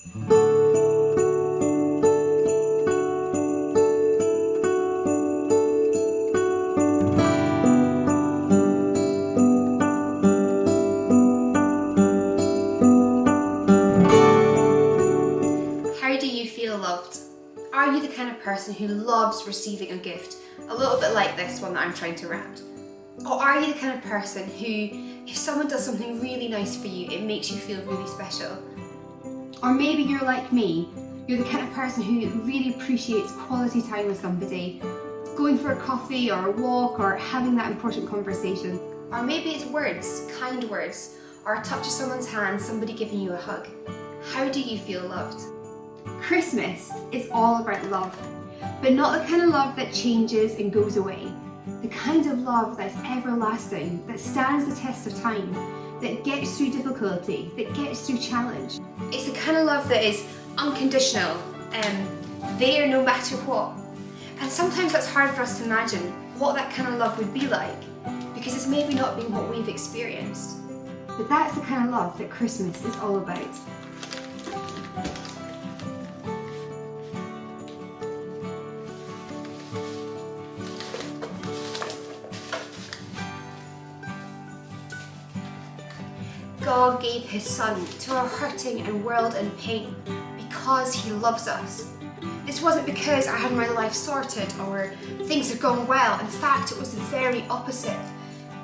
How do you feel loved? Are you the kind of person who loves receiving a gift? A little bit like this one that I'm trying to wrap. Or are you the kind of person who, if someone does something really nice for you, it makes you feel really special? Or maybe you're like me. You're the kind of person who really appreciates quality time with somebody, going for a coffee or a walk or having that important conversation. Or maybe it's words, kind words, or a touch of someone's hand, somebody giving you a hug. How do you feel loved? Christmas is all about love, but not the kind of love that changes and goes away. The kind of love that's everlasting, that stands the test of time, that gets through difficulty, that gets through challenge. It's the kind of love that is unconditional and there no matter what. And sometimes that's hard for us to imagine what that kind of love would be like, because it's maybe not been what we've experienced. But that's the kind of love that Christmas is all about. God gave his son to a hurting and world in pain because he loves us. This wasn't because I had my life sorted or things had gone well. In fact, it was the very opposite.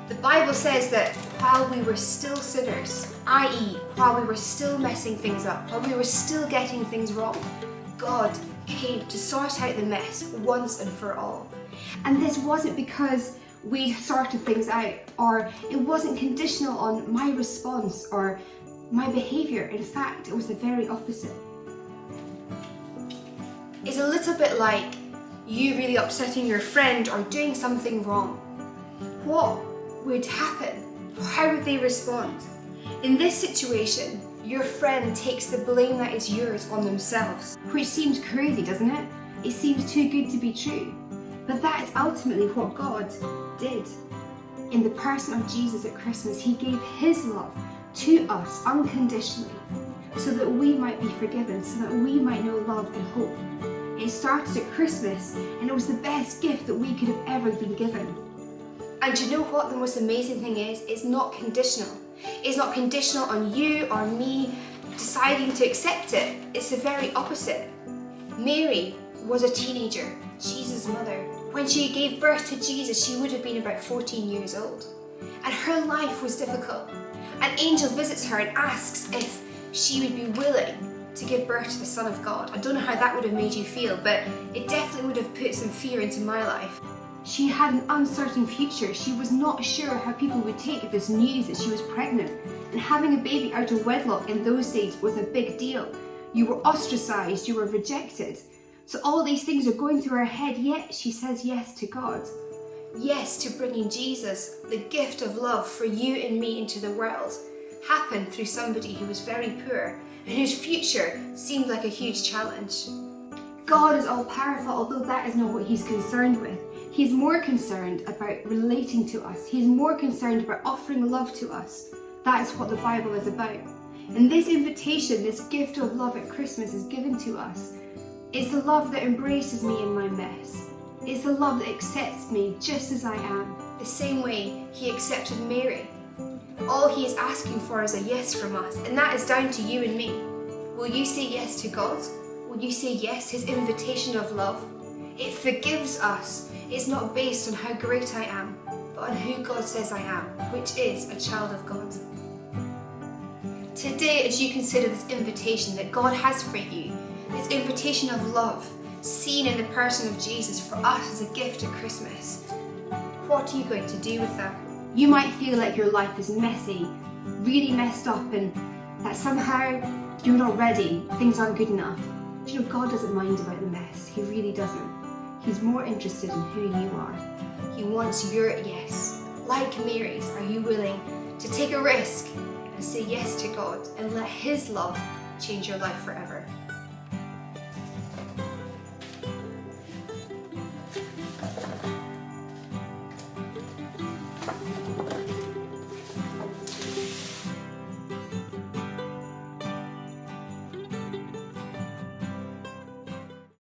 The Bible says that while we were still sinners, i.e. while we were still messing things up, while we were still getting things wrong, God came to sort out the mess once and for all. And this wasn't because we sorted things out, or it wasn't conditional on my response or my behaviour. In fact, it was the very opposite. It's a little bit like you really upsetting your friend or doing something wrong. What would happen? How would they respond? In this situation, your friend takes the blame that is yours on themselves. Which seems crazy, doesn't it? It seems too good to be true. But that is ultimately what God did. In the person of Jesus at Christmas, he gave his love to us unconditionally so that we might be forgiven, so that we might know love and hope. It started at Christmas and it was the best gift that we could have ever been given. And you know what the most amazing thing is? It's not conditional. It's not conditional on you or me deciding to accept it. It's the very opposite. Mary was a teenager, Jesus' mother. When she gave birth to Jesus, she would have been about 14 years old. And her life was difficult. An angel visits her and asks if she would be willing to give birth to the Son of God. I don't know how that would have made you feel, but it definitely would have put some fear into my life. She had an uncertain future. She was not sure how people would take this news that she was pregnant. And having a baby out of wedlock in those days was a big deal. You were ostracized, you were rejected. So all these things are going through her head, yet she says yes to God. Yes to bringing Jesus, the gift of love for you and me into the world, happened through somebody who was very poor and whose future seemed like a huge challenge. God is all powerful, although that is not what he's concerned with. He's more concerned about relating to us. He's more concerned about offering love to us. That is what the Bible is about. And this invitation, this gift of love at Christmas is given to us. It's the love that embraces me in my mess. It's the love that accepts me just as I am. The same way he accepted Mary. All he is asking for is a yes from us, and that is down to you and me. Will you say yes to God? Will you say yes, his invitation of love? It forgives us. It's not based on how great I am, but on who God says I am, which is a child of God. Today, as you consider this invitation that God has for you, this invitation of love, seen in the person of Jesus for us as a gift at Christmas, what are you going to do with that? You might feel like your life is messy, really messed up, and that somehow you're not ready, things aren't good enough. Do you know, God doesn't mind about the mess. He really doesn't. He's more interested in who you are. He wants your yes. Like Mary's, are you willing to take a risk and say yes to God and let his love change your life forever?